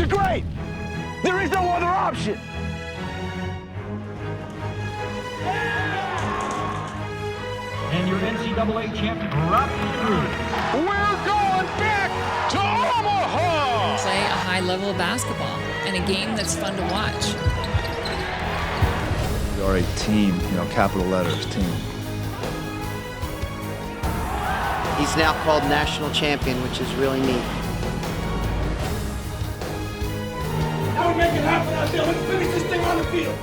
to great. There is no other option. And your NCAA champion, Robbie Cruz. We're going back to Omaha! Play a high level of basketball and a game that's fun to watch. We are a team, capital letters, team. He's now called national champion, which is really neat. Now we're making happen out there. Let's finish this thing on the field.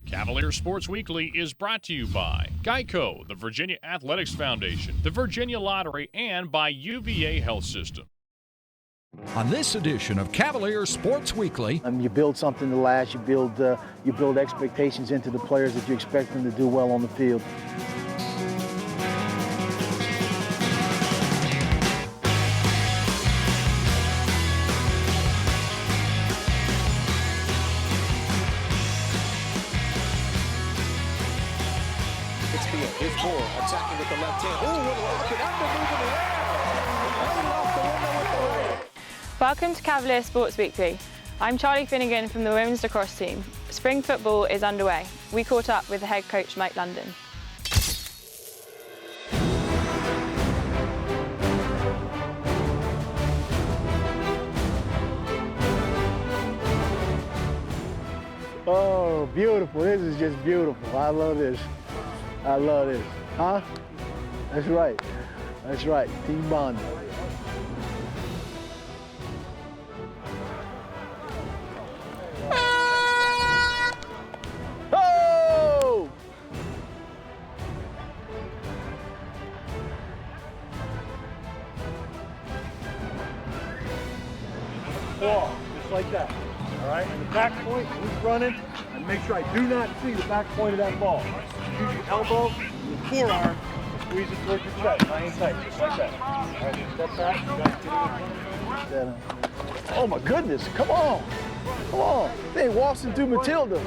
Cavalier Sports Weekly is brought to you by Geico, the Virginia Athletics Foundation, the Virginia Lottery, and by UVA Health System. On this edition of Cavalier Sports Weekly, you build something to last. You build expectations into the players that you expect them to do well on the field. Here's Moore attacking with the left hand. Ooh, what a rocket. Under moving the air. Right off the window with the right. Welcome to Cavalier Sports Weekly. I'm Charlie Finnigan from the women's lacrosse team. Spring football is underway. We caught up with the head coach, Mike London. Oh, beautiful. This is just beautiful. I love this. I love this. Huh? That's right. That's right. Team bonding. Oh! Ball, just like that. All right? And the back point, who's running, and make sure I do not see the back point of that ball. Use your elbow, your forearm, and squeeze it towards your chest, nice and tight, just like that. All right, step back, you guys get it. Oh my goodness, come on. Come on. They ain't waltzing through Matilda.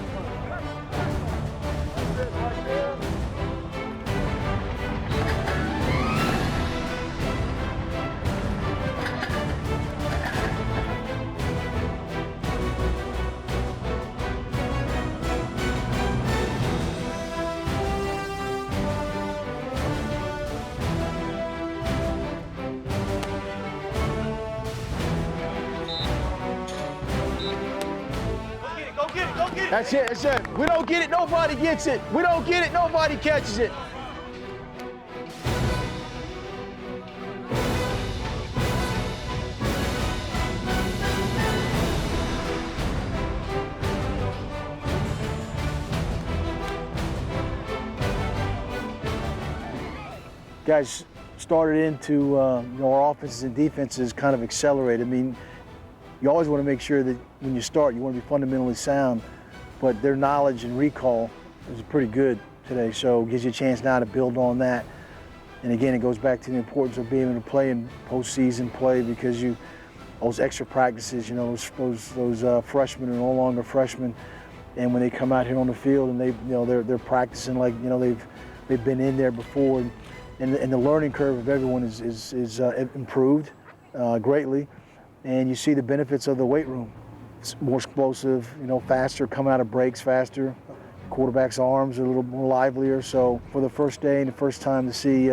That's it, that's it. We don't get it, nobody gets it. We don't get it, nobody catches it. Guys started into our offenses and defenses kind of accelerated. I mean, you always want to make sure that when you start, you want to be fundamentally sound. But their knowledge and recall is pretty good today, so it gives you a chance now to build on that. And again, it goes back to the importance of being able to play in postseason play, because those extra practices, those freshmen are no longer freshmen, and when they come out here on the field and they're practicing like they've been in there before, and the learning curve of everyone is improved greatly, and you see the benefits of the weight room. It's more explosive, faster, come out of breaks faster. Quarterback's arms are a little more livelier. So for the first day and the first time to see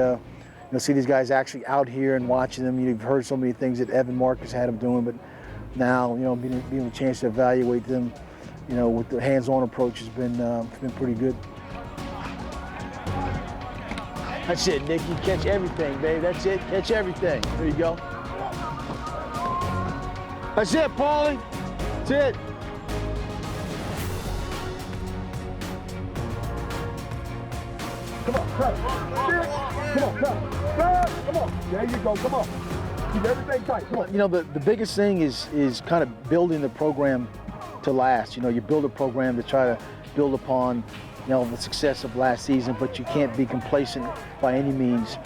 these guys actually out here and watching them, you've heard so many things that Evan Marcus had them doing, but now, being a chance to evaluate them, with the hands-on approach has been pretty good. That's it, Nick. You catch everything, babe. That's it. Catch everything. There you go. That's it, Paulie. That's it. Come on, cut. Come on, cut. Come on. There you go. Come on. Keep everything tight. Come on. The biggest thing is kind of building the program to last. You build a program to try to build upon the success of last season, but you can't be complacent by any means.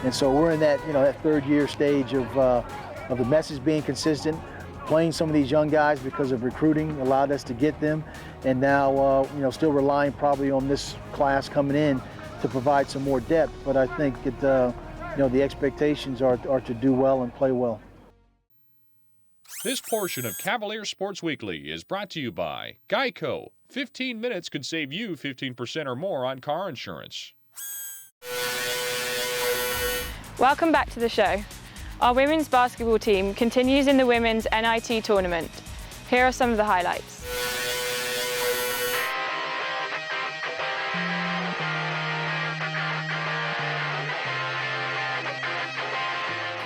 And so we're in that that third year stage of the message being consistent. Playing some of these young guys because of recruiting allowed us to get them, and now still relying probably on this class coming in to provide some more depth. But I think the expectations are to do well and play well. This portion of Cavalier Sports Weekly is brought to you by Geico. 15 minutes could save you 15% or more on car insurance. Welcome back to the show. Our women's basketball team continues in the women's NIT tournament. Here are some of the highlights.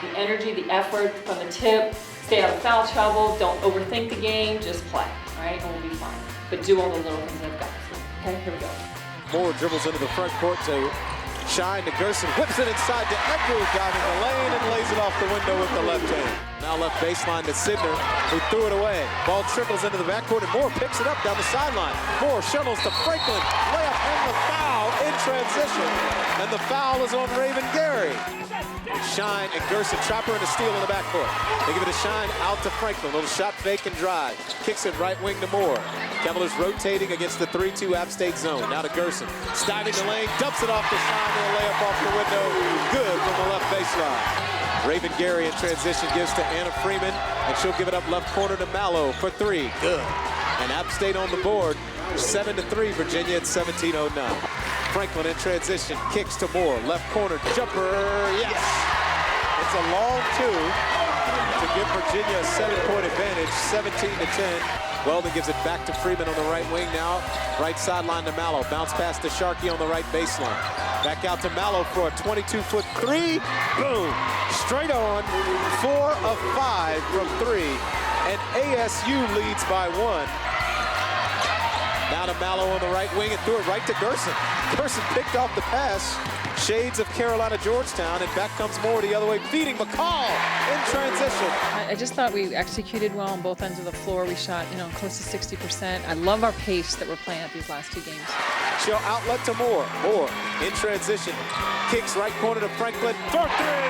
The energy, the effort from the tip, stay out of foul trouble, don't overthink the game, just play, right? And we'll be fine. But do all the little things that I've got. Okay, here we go. Moore dribbles into the front court to Shine to Gerson, whips it inside to Edgar, driving the lane and lays it off the window with the left hand. Now left baseline to Sidner, who threw it away. Ball trickles into the backcourt and Moore picks it up down the sideline. Moore shuttles to Franklin, layup and the foul in transition. And the foul is on Raven Gary. Shine and Gerson trap her into steal in the backcourt. They give it a Shine out to Franklin. Little shot fake and drive. Kicks it right wing to Moore. Cavaliers rotating against the 3-2 App State zone. Now to Gerson. Diving the lane, dumps it off to Shine and a layup off the window. Good from the left baseline. Raven Gary in transition gives to Anna Freeman, and she'll give it up left corner to Mallow for three. Good. And App State on the board. 7-3, Virginia at 17:09. Franklin in transition, kicks to Moore, left corner, jumper, yes! It's a long two to give Virginia a 7-point advantage, 17-10. Weldon gives it back to Freeman on the right wing now. Right sideline to Mallow, bounce pass to Sharkey on the right baseline. Back out to Mallow for a 22-foot three, boom! Straight on, 4 of 5 from 3, and ASU leads by 1. Now to Mallow on the right wing and threw it right to Gerson. Gerson picked off the pass. Shades of Carolina Georgetown, and back comes Moore the other way, feeding McCall in transition. I just thought we executed well on both ends of the floor. We shot, close to 60%. I love our pace that we're playing at these last two games. She'll outlet to Moore. Moore in transition, kicks right corner to Franklin for three.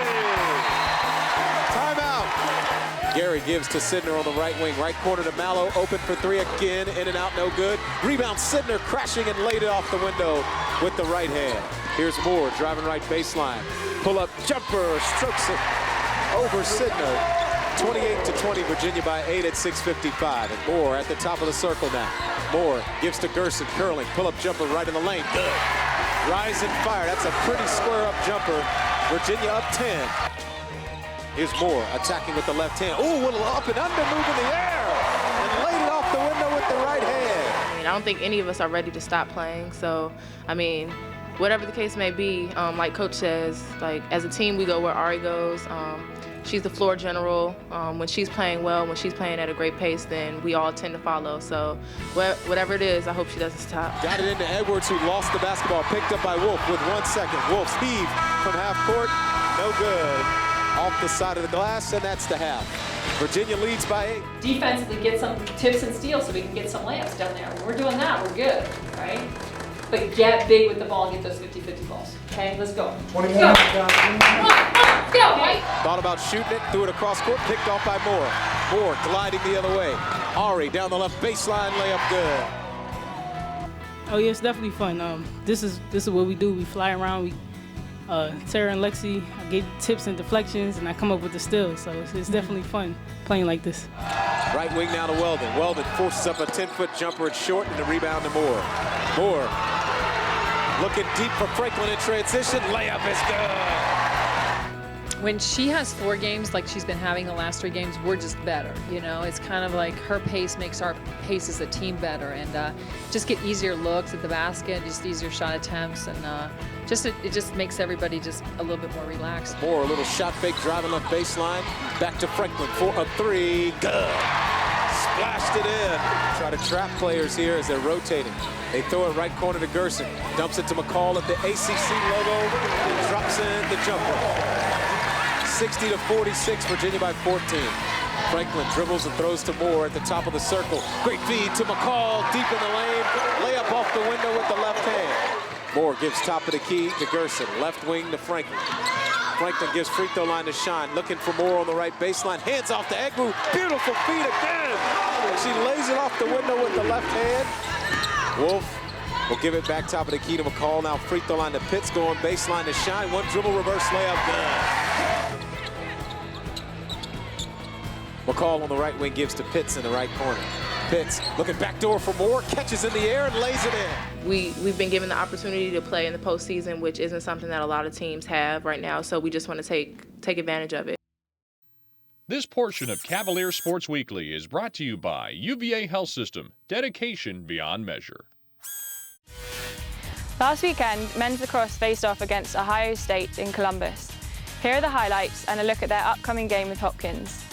Timeout. Gary gives to Sidner on the right wing. Right corner to Mallow. Open for three again. In and out, no good. Rebound, Sidner crashing and laid it off the window with the right hand. Here's Moore driving right baseline. Pull up jumper. Strokes it over Sidner. 28-20, Virginia by 8 at 6:55. And Moore at the top of the circle now. Moore gives to Gerson. Curling. Pull up jumper right in the lane. Good. Rise and fire. That's a pretty square up jumper. Virginia up 10. Here's Moore attacking with the left hand. Ooh, a little up and under move in the air. And laid it off the window with the right hand. I don't think any of us are ready to stop playing. So, whatever the case may be, like Coach says, as a team, we go where Ari goes. She's the floor general. When she's playing well, when she's playing at a great pace, then we all tend to follow. So whatever it is, I hope she doesn't stop. Got it into Edwards, who lost the basketball. Picked up by Wolf with 1 second. Wolf's heave from half court. No good. Off the side of the glass, and that's the half. Virginia leads by 8. Defensively, get some tips and steals so we can get some layups down there. When we're doing that, we're good, right? But get big with the ball and get those 50-50 balls. Okay, let's go. 21. Go. Come on, go, right? Thought about shooting it, threw it across court, picked off by Moore. Moore gliding the other way. Ari down the left baseline, layup good. Oh yeah, it's definitely fun. This is what we do. We fly around. Sarah and Lexi, I gave tips and deflections, and I come up with the steals. So it's definitely fun playing like this. Right wing now to Weldon. Weldon forces up a 10-foot jumper. It's short, and the rebound to Moore. Moore looking deep for Franklin in transition. Layup is good. When she has 4 games like she's been having the last 3 games, we're just better. It's kind of like her pace makes our pace as a team better, and just get easier looks at the basket, just easier shot attempts, and it just makes everybody just a little bit more relaxed. Moore, a little shot fake driving left baseline. Back to Franklin for a 3. Good. Splashed it in. Try to trap players here as they're rotating. They throw it right corner to Gerson. Dumps it to McCall at the ACC logo and drops in the jumper. 60-46, Virginia by 14. Franklin dribbles and throws to Moore at the top of the circle. Great feed to McCall, deep in the lane. Layup off the window with the left hand. Moore gives top of the key to Gerson. Left wing to Franklin. Franklin gives free throw line to Shine. Looking for Moore on the right baseline. Hands off to Egbu. Beautiful feed again. She lays it off the window with the left hand. Wolf We'll give it back top of the key to McCall. Now free throw line to Pitts, going baseline to Shine. One dribble, reverse layup, good. McCall on the right wing gives to Pitts in the right corner. Pitts looking back door for more, catches in the air and lays it in. We've been given the opportunity to play in the postseason, which isn't something that a lot of teams have right now, so we just want to take advantage of it. This portion of Cavalier Sports Weekly is brought to you by UVA Health System, dedication beyond measure. Last weekend, men's lacrosse faced off against Ohio State in Columbus. Here are the highlights and a look at their upcoming game with Hopkins.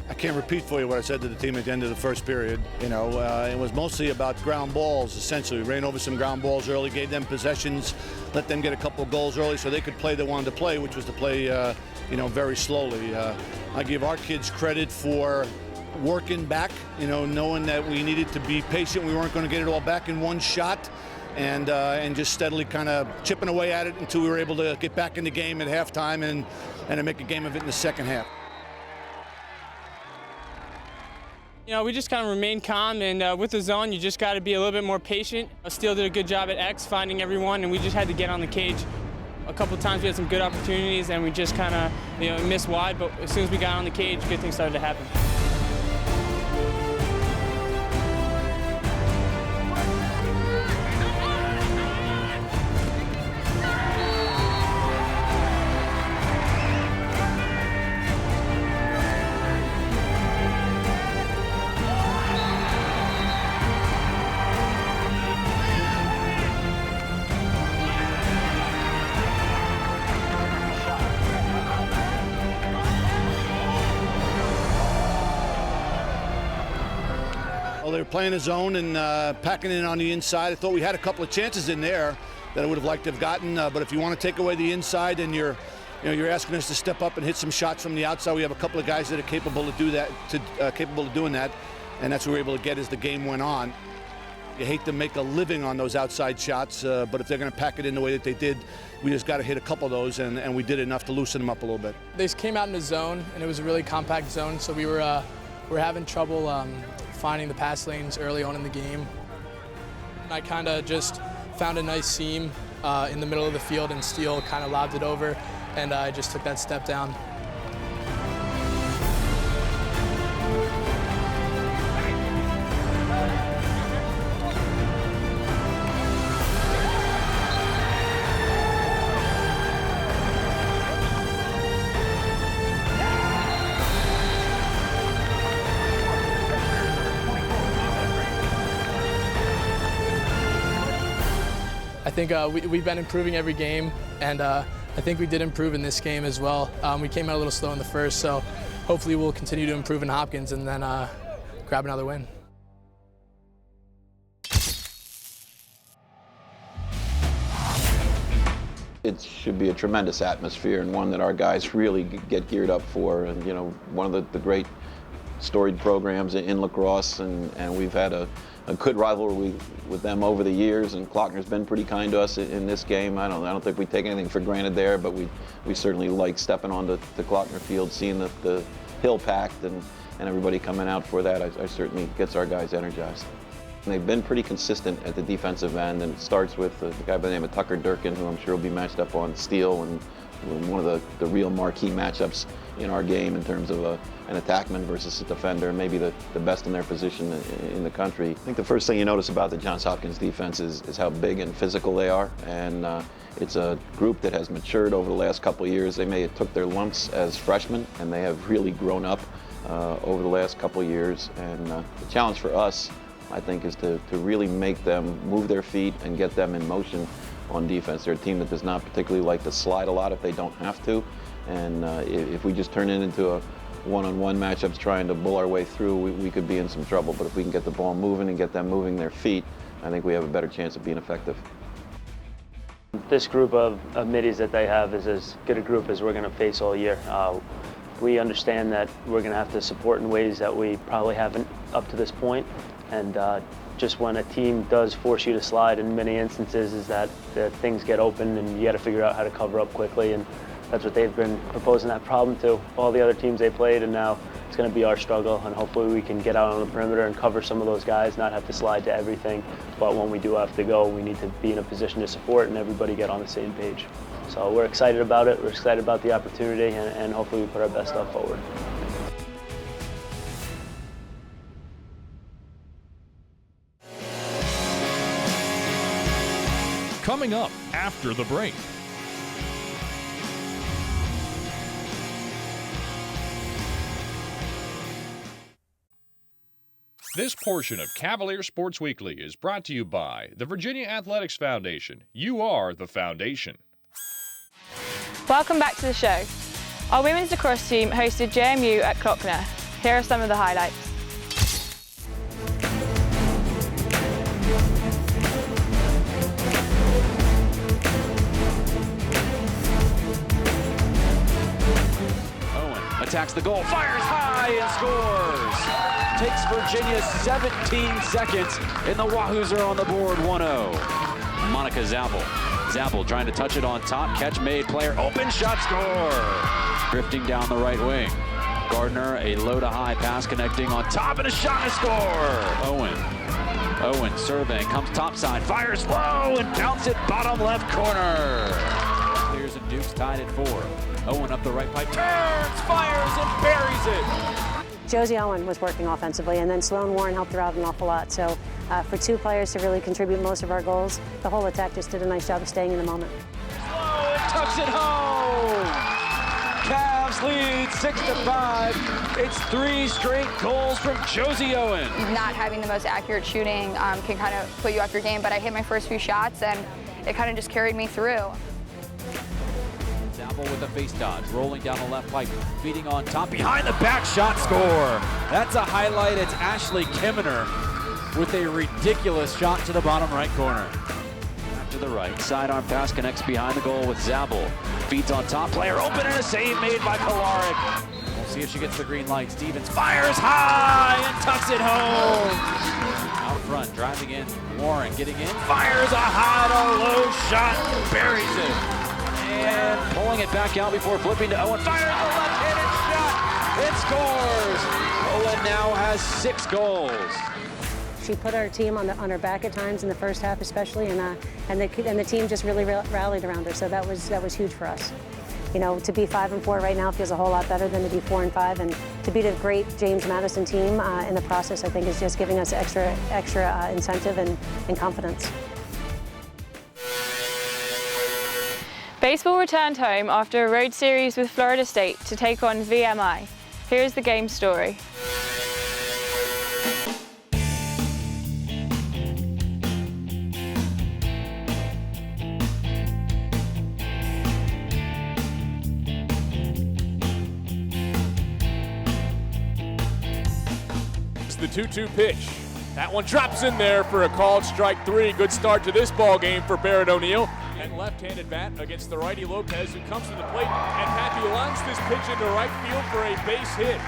I can't repeat for you what I said to the team at the end of the first period. You know, it was mostly about ground balls, essentially. We ran over some ground balls early, gave them possessions, let them get a couple of goals early so they could play they wanted to play, which was to play, you know, very slowly. I give our kids credit for working back, you know, knowing that we needed to be patient. We weren't going to get it all back in one shot, and just steadily kind of chipping away at it until we were able to get back in the game at halftime and to make a game of it in the second half. You know, we just kind of remained calm, and with the zone, you just got to be a little bit more patient. Steele did a good job at X, finding everyone, and we just had to get on the cage. A couple of times we had some good opportunities, and we just kind of, you know, missed wide, but as soon as we got on the cage, good things started to happen. They were playing a zone and packing in on the inside. I thought we had a couple of chances in there that I would have liked to have gotten. But if you want to take away the inside and you're asking us to step up and hit some shots from the outside, we have a couple of guys that are capable to do that, capable of doing that, and that's what we were able to get as the game went on. You hate to make a living on those outside shots, but if they're going to pack it in the way that they did, we just got to hit a couple of those, and we did enough to loosen them up a little bit. They came out in the zone, and it was a really compact zone, so we were having trouble finding the pass lanes early on in the game. I kind of just found a nice seam in the middle of the field, and Steele kind of lobbed it over, and I just took that step down. I think we've been improving every game, and I think we did improve in this game as well. We came out a little slow in the first, so hopefully we'll continue to improve in Hopkins and then grab another win. It should be a tremendous atmosphere and one that our guys really get geared up for. And you know, one of the great storied programs in lacrosse, and we've had a good rivalry with them over the years, and Klockner's been pretty kind to us in this game. I don't think we take anything for granted there, but we certainly like stepping on the Klockner field, seeing the hill packed and everybody coming out for that. I certainly gets our guys energized. And they've been pretty consistent at the defensive end, and it starts with a guy by the name of Tucker Durkin, who I'm sure will be matched up on Steele, and one of the real marquee matchups in our game in terms of an attackman versus a defender, maybe the best in their position in the country. I think the first thing you notice about the Johns Hopkins defense is how big and physical they are, and it's a group that has matured over the last couple of years. They may have took their lumps as freshmen, and they have really grown up over the last couple of years. And the challenge for us, I think, is to really make them move their feet and get them in motion on defense. They're a team that does not particularly like to slide a lot if they don't have to. And if we just turn it into a one-on-one matchups trying to bull our way through, we could be in some trouble. But if we can get the ball moving and get them moving their feet, I think we have a better chance of being effective. This group of middies that they have is as good a group as we're going to face all year. We understand that we're going to have to support in ways that we probably haven't up to this point. And just when a team does force you to slide in many instances is that things get open and you got to figure out how to cover up quickly. And that's what they've been proposing that problem to all the other teams they played, and now it's going to be our struggle, and hopefully we can get out on the perimeter and cover some of those guys, not have to slide to everything, but when we do have to go, we need to be in a position to support and everybody get on the same page. So we're excited about it, we're excited about the opportunity, and hopefully we put our best stuff forward. Coming up after the break. This portion of Cavalier Sports Weekly is brought to you by the Virginia Athletics Foundation. You are the foundation. Welcome back to the show. Our women's lacrosse team hosted JMU at Klockner. Here are some of the highlights. Owen attacks the goal, fires high and scores. Takes Virginia 17 seconds, and the Wahoos are on the board 1-0. Monica Zabel. Zabel trying to touch it on top. Catch made, player open, shot, score. Drifting down the right wing. Gardner, a low to high pass connecting on top, and a shot and a score. Owen surveying, comes topside, fires low, and bounce it bottom left corner. Clears and Dukes tied at 4. Owen up the right pipe, turns, fires, and buries it. Josie Owen was working offensively, and then Sloan Warren helped her out an awful lot. So for two players to really contribute most of our goals, the whole attack just did a nice job of staying in the moment. Sloan tucks it home! Cavs lead 6-5. It's 3 straight goals from Josie Owen. Not having the most accurate shooting can kind of put you off your game, but I hit my first few shots, and it kind of just carried me through. Zabel with a face dodge, rolling down the left pipe, feeding on top, behind the back, shot, score. That's a highlight. It's Ashley Kimmener with a ridiculous shot to the bottom right corner. Back to the right, sidearm pass connects behind the goal with Zabel. Feeds on top, player open, and a save made by Kolarik. We'll see if she gets the green light. Stevens fires high and tucks it home. Out front, driving in, Warren getting in, fires a high to low shot, buries it. And pulling it back out before flipping to Owen. Fires a left-handed shot. It scores. Owen now has 6 goals. She put our team on her back at times in the first half, especially, and the team just really rallied around her. So that was huge for us. You know, to be 5-4 right now feels a whole lot better than to be 4-5, and to beat a great James Madison team in the process, I think, is just giving us extra incentive and confidence. Baseball returned home after a road series with Florida State to take on VMI. Here's the game story. It's the 2-2 pitch. That one drops in there for a called strike 3. Good start to this ball game for Barrett O'Neill. And left-handed bat against the righty Lopez, who comes to the plate, and Pappy launches this pitch into right field for a base hit.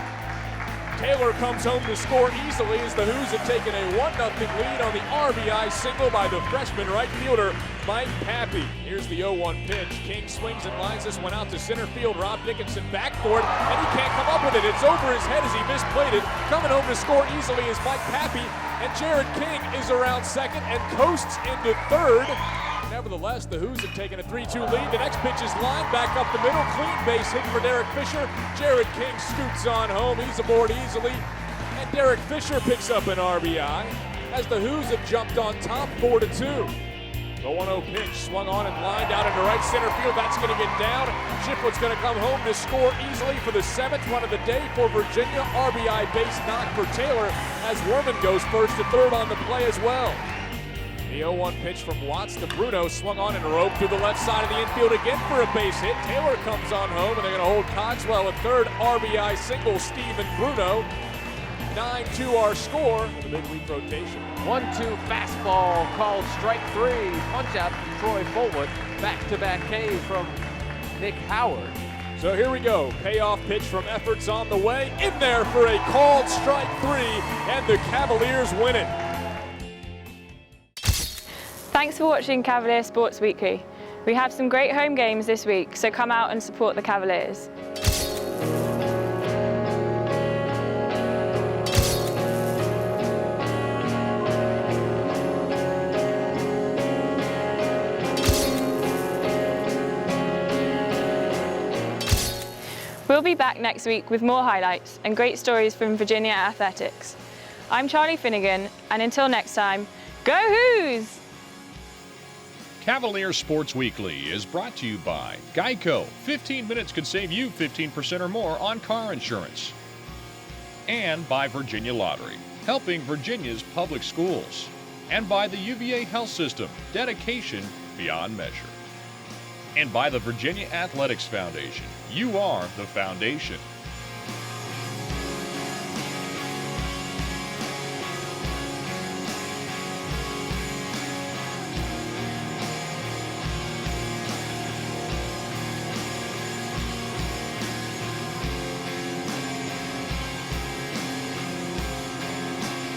Taylor comes home to score easily as the Hoos have taken a 1-0 lead on the RBI single by the freshman right fielder, Mike Pappy. Here's the 0-1 pitch. King swings and lines this one out to center field. Rob Dickinson back for it, and he can't come up with it. It's over his head as he misplayed it. Coming home to score easily is Mike Pappy, and Jared King is around second and coasts into third. Nevertheless, the Hoos have taken a 3-2 lead. The next pitch is lined back up the middle. Clean base hit for Derek Fisher. Jared King scoots on home. He's aboard easily. And Derek Fisher picks up an RBI as the Hoos have jumped on top 4-2. The 1-0 pitch swung on and lined out into right center field. That's going to get down. Shiflett's going to come home to score easily for the 7th run of the day for Virginia. RBI base knock for Taylor as Werman goes first to third on the play as well. The 0-1 pitch from Watts to Bruno swung on and roped through the left side of the infield again for a base hit. Taylor comes on home and they're going to hold Cogswell at third. RBI single, Steven Bruno. 9-2 our score in the midweek rotation. 1-2 fastball called strike 3. Punch out from Troy Fullwood. Back-to-back K from Nick Howard. So here we go. Payoff pitch from Efforts on the way. In there for a called strike 3, and the Cavaliers win it. Thanks for watching Cavalier Sports Weekly. We have some great home games this week, so come out and support the Cavaliers. We'll be back next week with more highlights and great stories from Virginia athletics. I'm Charlie Finnigan, and until next time, go Hoos! Cavalier Sports Weekly is brought to you by Geico. 15 minutes could save you 15% or more on car insurance. And by Virginia Lottery, helping Virginia's public schools. And by the UVA Health System, dedication beyond measure. And by the Virginia Athletics Foundation. You are the foundation.